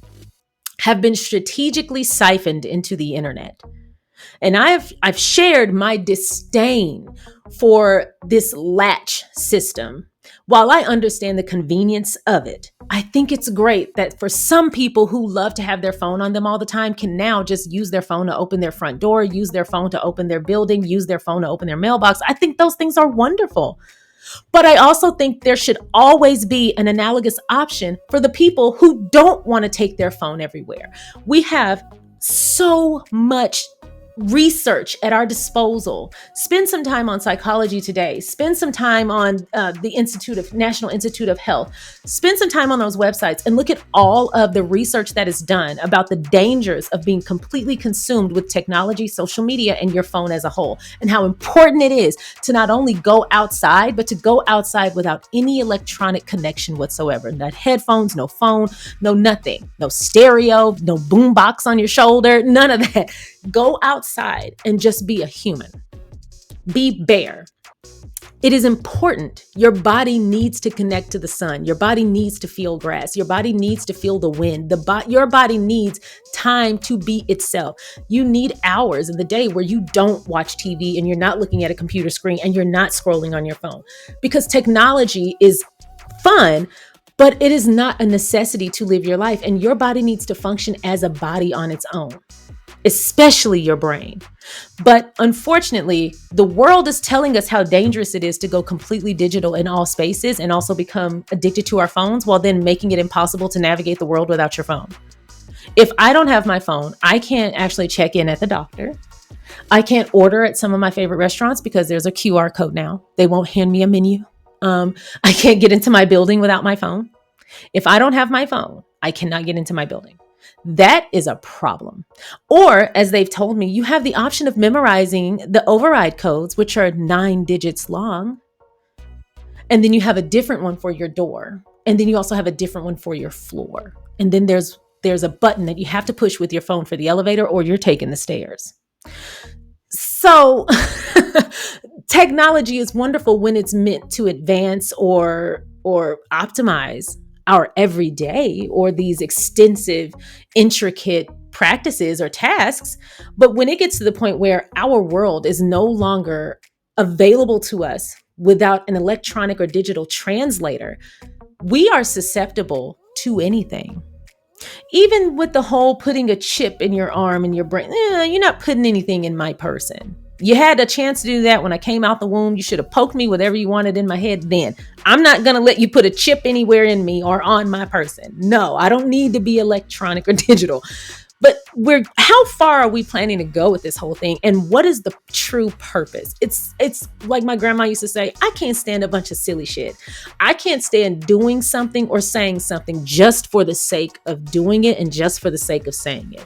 have been strategically siphoned into the internet. And I've shared my disdain for this latch system. While I understand the convenience of it, I think it's great that for some people who love to have their phone on them all the time can now just use their phone to open their front door, use their phone to open their building, use their phone to open their mailbox. I think those things are wonderful. But I also think there should always be an analogous option for the people who don't want to take their phone everywhere. We have so much research at our disposal. Spend some time on Psychology Today. Spend some time on the National Institute of Health. Spend some time on those websites and look at all of the research that is done about the dangers of being completely consumed with technology, social media, and your phone as a whole, and how important it is to not only go outside, but to go outside without any electronic connection whatsoever. Not headphones, no phone, no nothing, no stereo, no boom box on your shoulder, none of that. Go outside and just be a human. Be bare. It is important. Your body needs to connect to the sun. Your body needs to feel grass. Your body needs to feel the wind. Your body needs time to be itself. You need hours in the day where you don't watch TV and you're not looking at a computer screen and you're not scrolling on your phone. Because technology is fun, but it is not a necessity to live your life. And your body needs to function as a body on its own, especially your brain. But unfortunately, the world is telling us how dangerous it is to go completely digital in all spaces and also become addicted to our phones, while then making it impossible to navigate the world without your phone. If I don't have my phone, I can't actually check in at the doctor. I can't order at some of my favorite restaurants because there's a QR code now. They won't hand me a menu. I can't get into my building without my phone. If I don't have my phone, I cannot get into my building. That is a problem. Or, as they've told me, you have the option of memorizing the override codes, which are 9 digits long. And then you have a different one for your door. And then you also have a different one for your floor. And then there's a button that you have to push with your phone for the elevator, or you're taking the stairs. So technology is wonderful when it's meant to advance or optimize our everyday or these extensive, intricate practices or tasks. But when it gets to the point where our world is no longer available to us without an electronic or digital translator, we are susceptible to anything. Even with the whole putting a chip in your arm and your brain, you're not putting anything in my person. You had a chance to do that when I came out the womb. You should have poked me whatever you wanted in my head then. I'm not going to let you put a chip anywhere in me or on my person. No, I don't need to be electronic or digital. But how far are we planning to go with this whole thing? And what is the true purpose? It's like my grandma used to say, I can't stand a bunch of silly shit. I can't stand doing something or saying something just for the sake of doing it and just for the sake of saying it.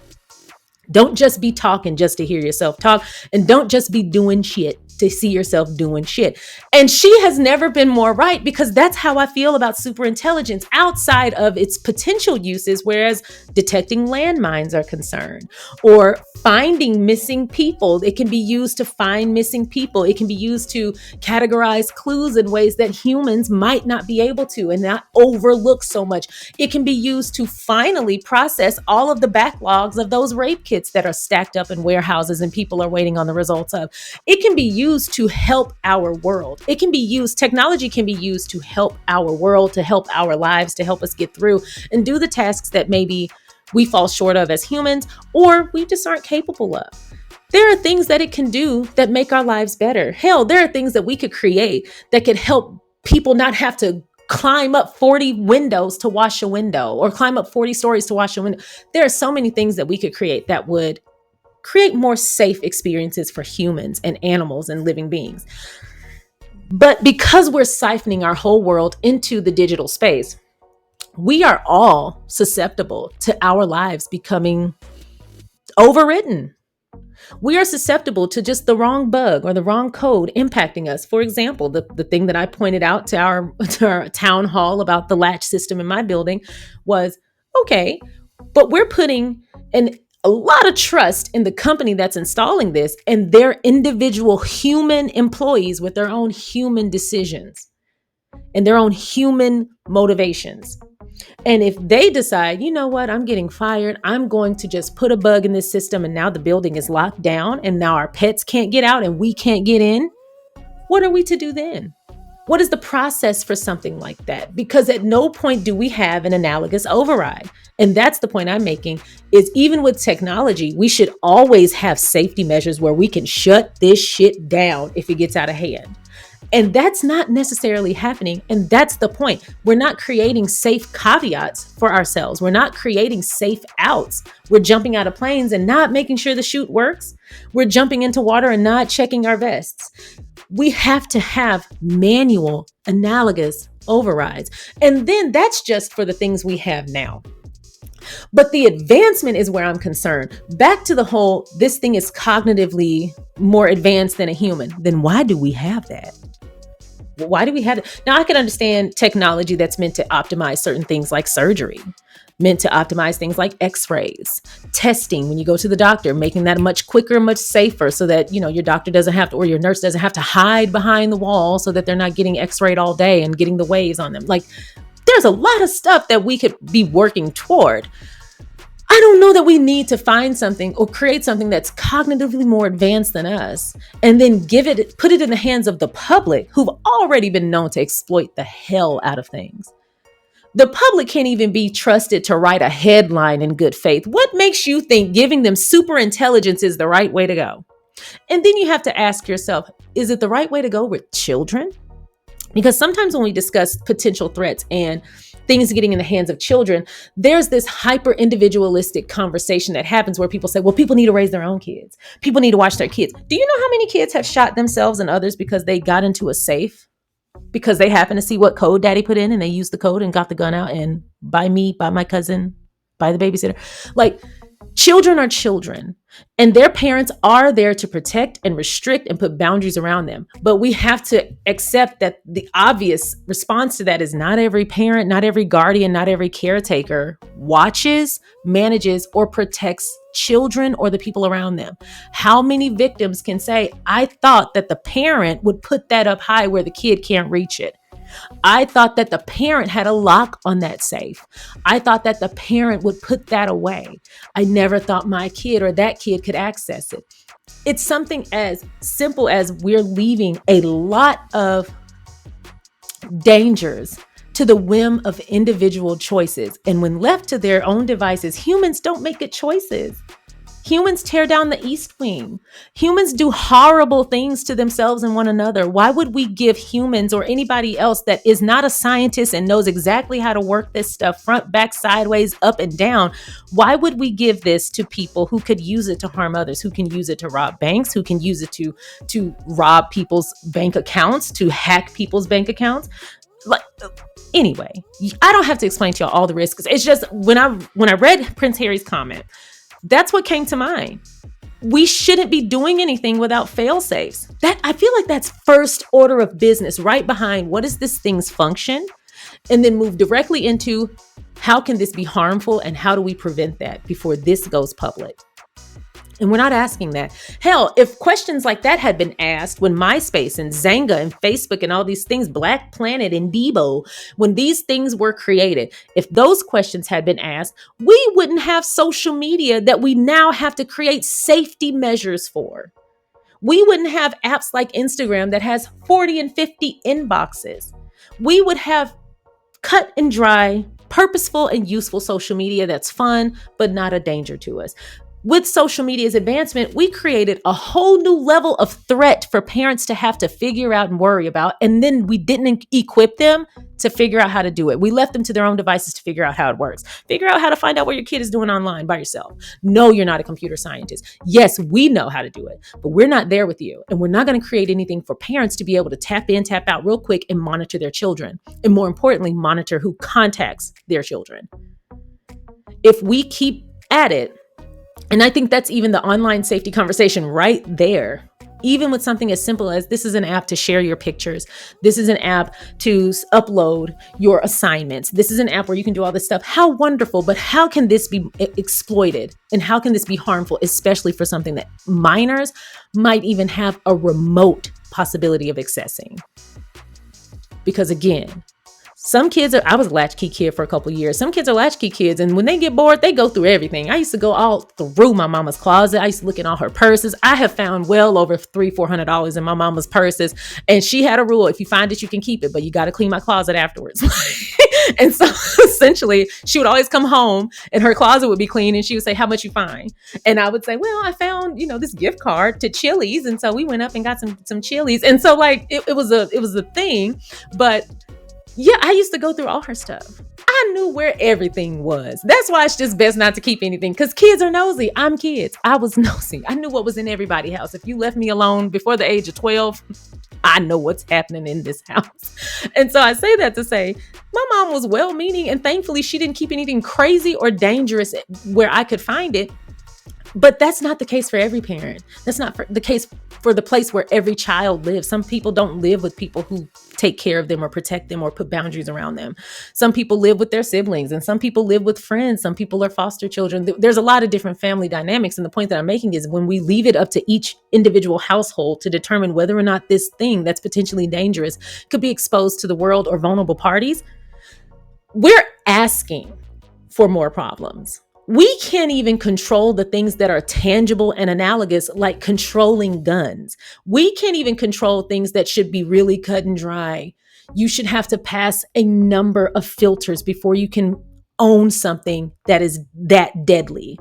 Don't just be talking just to hear yourself talk, and don't just be doing shit to see yourself doing shit. And she has never been more right, because that's how I feel about superintelligence outside of its potential uses, whereas detecting landmines are concerned, or finding missing people. It can be used to find missing people. It can be used to categorize clues in ways that humans might not be able to and not overlook so much. It can be used to finally process all of the backlogs of those rape kits that are stacked up in warehouses and people are waiting on the results of. It can be used to help our world. Technology can be used to help our world, to help our lives, to help us get through and do the tasks that maybe we fall short of as humans, or we just aren't capable of. There are things that it can do that make our lives better. Hell, there are things that we could create that could help people not have to climb up 40 windows to wash a window, or climb up 40 stories to wash a window. There are so many things that we could create that would create more safe experiences for humans and animals and living beings. But because we're siphoning our whole world into the digital space, we are all susceptible to our lives becoming overwritten. We are susceptible to just the wrong bug or the wrong code impacting us. For example, the thing that I pointed out to our town hall about the latch system in my building was, okay, but we're putting a lot of trust in the company that's installing this and their individual human employees with their own human decisions and their own human motivations. And if they decide, you know what, I'm getting fired, I'm going to just put a bug in this system, and now the building is locked down and now our pets can't get out and we can't get in, what are we to do then? What is the process for something like that? Because at no point do we have an analogous override. And that's the point I'm making, is even with technology, we should always have safety measures where we can shut this shit down if it gets out of hand. And that's not necessarily happening. And that's the point. We're not creating safe caveats for ourselves. We're not creating safe outs. We're jumping out of planes and not making sure the chute works. We're jumping into water and not checking our vests. We have to have manual, analogous overrides. And then that's just for the things we have now. But the advancement is where I'm concerned. Back to the whole, this thing is cognitively more advanced than a human. Then why do we have that? Why do we have it? Now, I can understand technology that's meant to optimize certain things like surgery, meant to optimize things like x-rays, testing when you go to the doctor, making that much quicker, much safer so that, you know, your doctor doesn't have to, or your nurse doesn't have to hide behind the wall so that they're not getting x-rayed all day and getting the waves on them. Like, there's a lot of stuff that we could be working toward. I don't know that we need to find something or create something that's cognitively more advanced than us and then put it in the hands of the public, who've already been known to exploit the hell out of things. The public can't even be trusted to write a headline in good faith. What makes you think giving them super intelligence is the right way to go? And then you have to ask yourself, is it the right way to go with children? Because sometimes when we discuss potential threats and things getting in the hands of children, there's this hyper individualistic conversation that happens where people say, well, people need to raise their own kids. People need to watch their kids. Do you know how many kids have shot themselves and others because they got into a safe? Because they happen to see what code daddy put in and they used the code and got the gun out and by me, by my cousin, by the babysitter. Like, children are children, and their parents are there to protect and restrict and put boundaries around them. But we have to accept that the obvious response to that is not every parent, not every guardian, not every caretaker watches, manages, or protects children or the people around them. How many victims can say, I thought that the parent would put that up high where the kid can't reach it? I thought that the parent had a lock on that safe. I thought that the parent would put that away. I never thought my kid or that kid could access it. It's something as simple as we're leaving a lot of dangers to the whim of individual choices. And when left to their own devices, humans don't make good choices. Humans tear down the East Wing. Humans do horrible things to themselves and one another. Why would we give humans or anybody else that is not a scientist and knows exactly how to work this stuff front, back, sideways, up and down? Why would we give this to people who could use it to harm others, who can use it to rob banks, who can use it to rob people's bank accounts, to hack people's bank accounts? Like, anyway, I don't have to explain to y'all all the risks. It's just when I read Prince Harry's comment, that's what came to mind. we shouldn't be doing anything without fail safes. That, I feel like that's first order of business, right behind what is this thing's function, and then move directly into how can this be harmful and how do we prevent that before this goes public. And we're not asking that. Hell, if questions like that had been asked when MySpace and Zanga and Facebook and all these things, Black Planet and Debo, when these things were created, if those questions had been asked, we wouldn't have social media that we now have to create safety measures for. We wouldn't have apps like Instagram that has 40 and 50 inboxes. We would have cut and dry, purposeful and useful social media that's fun, but not a danger to us. With social media's advancement, we created a whole new level of threat for parents to have to figure out and worry about. And then we didn't equip them to figure out how to do it. We left them to their own devices to figure out how it works. Figure out how to find out what your kid is doing online by yourself. No, you're not a computer scientist. Yes, we know how to do it, but we're not there with you. And we're not going to create anything for parents to be able to tap in, tap out real quick and monitor their children. And more importantly, monitor who contacts their children. If we keep at it, and I think that's even the online safety conversation right there. Even with something as simple as this is an app to share your pictures. This is an app to upload your assignments. This is an app where you can do all this stuff. How wonderful, but how can this be exploited? And how can this be harmful, especially for something that minors might even have a remote possibility of accessing? Because again, some kids are, I was a latchkey kid for a couple of years. Some kids are latchkey kids, and when they get bored, they go through everything. I used to go all through my mama's closet. I used to look in all her purses. I have found well over $300-400 in my mama's purses. And she had a rule: if you find it, you can keep it, but you got to clean my closet afterwards. And so essentially, she would always come home and her closet would be clean, and she would say, "How much you find?" And I would say, "Well, I found, this gift card to Chili's." And so we went up and got some Chili's. And so like it was a thing, but yeah, I used to go through all her stuff. I knew where everything was. That's why it's just best not to keep anything, because kids are nosy. I'm kids. I was nosy. I knew what was in everybody's house. If you left me alone before the age of 12, I know what's happening in this house. And so I say that to say, my mom was well-meaning, and thankfully she didn't keep anything crazy or dangerous where I could find it. But that's not the case for every parent. That's not the case for the place where every child lives. Some people don't live with people who take care of them or protect them or put boundaries around them. Some people live with their siblings, and some people live with friends. Some people are foster children. There's a lot of different family dynamics. And the point that I'm making is when we leave it up to each individual household to determine whether or not this thing that's potentially dangerous could be exposed to the world or vulnerable parties, we're asking for more problems. We can't even control the things that are tangible and analogous, like controlling guns. We can't even control things that should be really cut and dry. You should have to pass a number of filters before you can own something that is that deadly.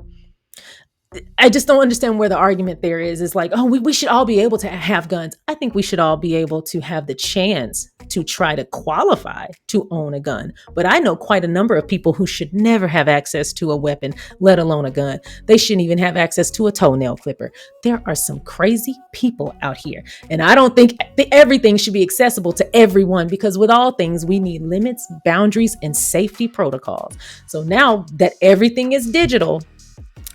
I just don't understand where the argument there is. It's like, oh, we should all be able to have guns. I think we should all be able to have the chance to try to qualify to own a gun. But I know quite a number of people who should never have access to a weapon, let alone a gun. They shouldn't even have access to a toenail clipper. There are some crazy people out here. And I don't think everything should be accessible to everyone, because with all things, we need limits, boundaries, and safety protocols. So now that everything is digital,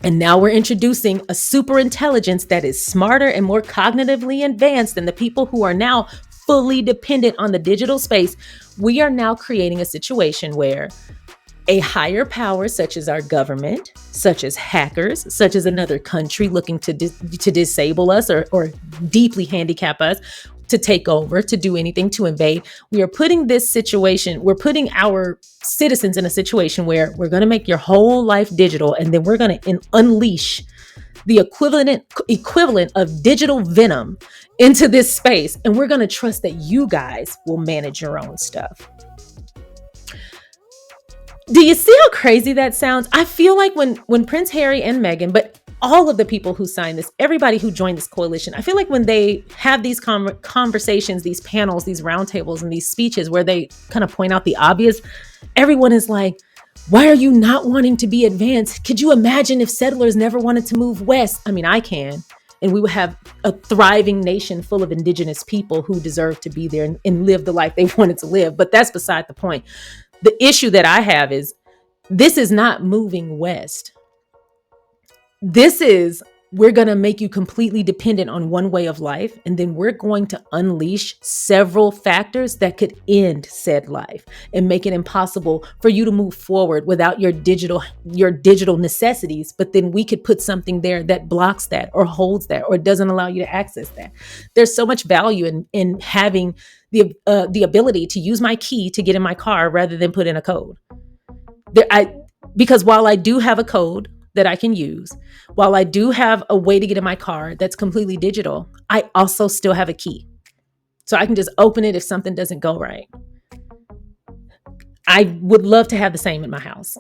and now we're introducing a superintelligence that is smarter and more cognitively advanced than the people who are now fully dependent on the digital space, we are now creating a situation where a higher power, such as our government, such as hackers, such as another country looking to disable us or deeply handicap us, to take over, to do anything, to invade. We are putting this situation, we're putting our citizens in a situation where we're going to make your whole life digital, and then we're going to unleash the equivalent of digital venom into this space. And we're going to trust that you guys will manage your own stuff. Do you see how crazy that sounds? I feel like when Prince Harry and Meghan, but all of the people who signed this, everybody who joined this coalition, I feel like when they have these conversations, these panels, these roundtables, and these speeches where they kind of point out the obvious, everyone is like, why are you not wanting to be advanced? Could you imagine if settlers never wanted to move west? I mean, I can. And we would have a thriving nation full of indigenous people who deserve to be there and live the life they wanted to live. But that's beside the point. The issue that I have is this is not moving west. This is we're going to make you completely dependent on one way of life. And then we're going to unleash several factors that could end said life and make it impossible for you to move forward without your digital necessities. But then we could put something there that blocks that or holds that or doesn't allow you to access that. There's so much value in having the ability to use my key to get in my car rather than put in a code. Because while I do have a code that I can use, while I do have a way to get in my car that's completely digital, I also still have a key. So I can just open it if something doesn't go right. I would love to have the same in my house.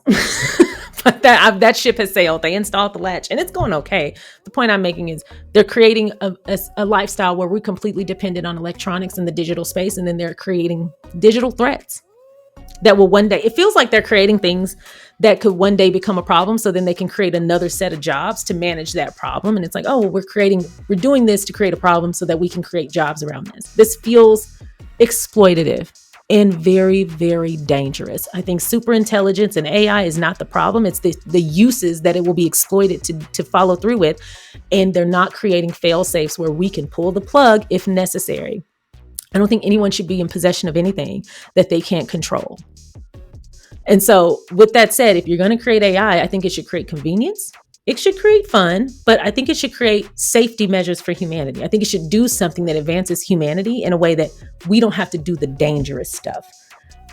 But that ship has sailed. They installed the latch and it's going okay. The point I'm making is they're creating a lifestyle where we're completely dependent on electronics in the digital space. And then they're creating digital threats that will one day, it feels like they're creating things that could one day become a problem. So then they can create another set of jobs to manage that problem. And it's like, oh, we're doing this to create a problem so that we can create jobs around this. This feels exploitative and very, very dangerous. I think superintelligence and AI is not the problem. It's the uses that it will be exploited to follow through with. And they're not creating fail safes where we can pull the plug if necessary. I don't think anyone should be in possession of anything that they can't control. And so with that said, if you're going to create AI, I think it should create convenience. It should create fun, but I think it should create safety measures for humanity. I think it should do something that advances humanity in a way that we don't have to do the dangerous stuff.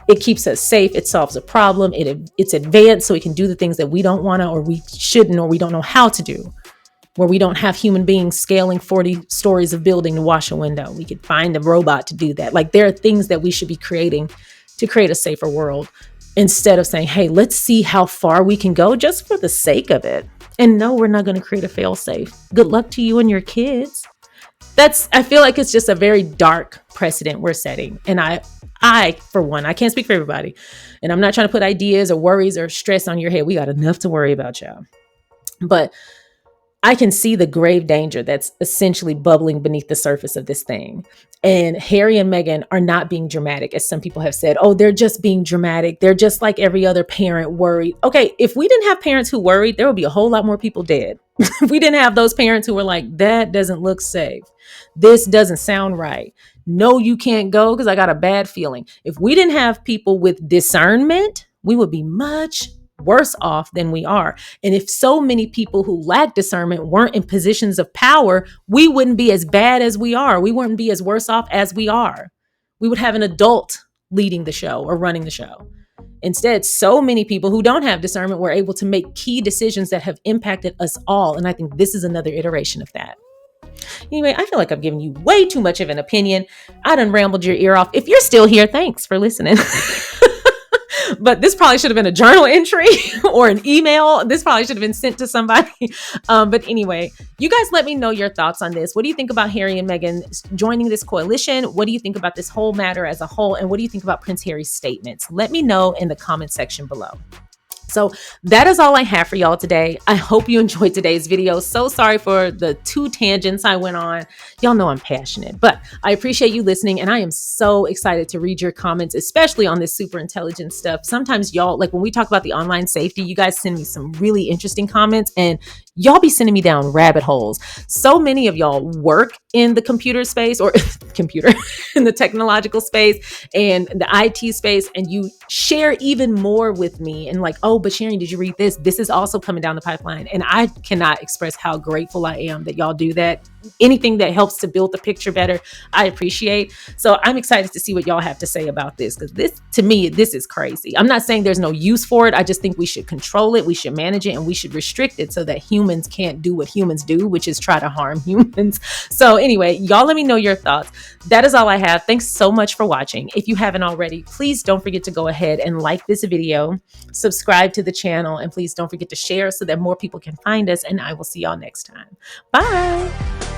It keeps us safe. It solves a problem. It's advanced so we can do the things that we don't want to, or we shouldn't, or we don't know how to do. Where we don't have human beings scaling 40 stories of building to wash a window. We could find a robot to do that. Like there are things that we should be creating to create a safer world instead of saying, hey, let's see how far we can go just for the sake of it. And no, we're not going to create a fail safe. Good luck to you and your kids. I feel like it's just a very dark precedent we're setting. And I, for one, I can't speak for everybody. And I'm not trying to put ideas or worries or stress on your head. We got enough to worry about, y'all. But I can see the grave danger that's essentially bubbling beneath the surface of this thing. And Harry and Meghan are not being dramatic, as some people have said. Oh, they're just being dramatic. They're just like every other parent worried. Okay, if we didn't have parents who worried, there would be a whole lot more people dead. If we didn't have those parents who were like, that doesn't look safe. This doesn't sound right. No, you can't go because I got a bad feeling. If we didn't have people with discernment, we would be much worse off than we are. And if so many people who lack discernment weren't in positions of power, we wouldn't be as bad as we are. We wouldn't be as worse off as we are. We would have an adult leading the show or running the show. Instead, so many people who don't have discernment were able to make key decisions that have impacted us all. And I think this is another iteration of that. Anyway, I feel like I've given you way too much of an opinion. I done rambled your ear off. If you're still here, thanks for listening. But this probably should have been a journal entry or an email. This probably should have been sent to somebody. But anyway, you guys let me know your thoughts on this. What do you think about Harry and Meghan joining this coalition? What do you think about this whole matter as a whole? And what do you think about Prince Harry's statements? Let me know in the comment section below. So that is all I have for y'all today. I hope you enjoyed today's video. So sorry for the 2 tangents I went on. Y'all know I'm passionate, but I appreciate you listening. And I am so excited to read your comments, especially on this super intelligent stuff. Sometimes y'all, like when we talk about the online safety, you guys send me some really interesting comments and y'all be sending me down rabbit holes. So many of y'all work in the computer space or in the technological space and the IT space. And you share even more with me and like, oh, but Sharion, did you read this? This is also coming down the pipeline. And I cannot express how grateful I am that y'all do that. Anything that helps to build the picture better, I appreciate. So I'm excited to see what y'all have to say about this, because this, to me, this is crazy. I'm not saying there's no use for it. I just think we should control it. We should manage it and we should restrict it so that humans can't do what humans do, which is try to harm humans. So anyway, y'all let me know your thoughts. That is all I have. Thanks so much for watching. If you haven't already, please don't forget to go ahead and like this video, subscribe to the channel, and please don't forget to share so that more people can find us. And I will see y'all next time. Bye.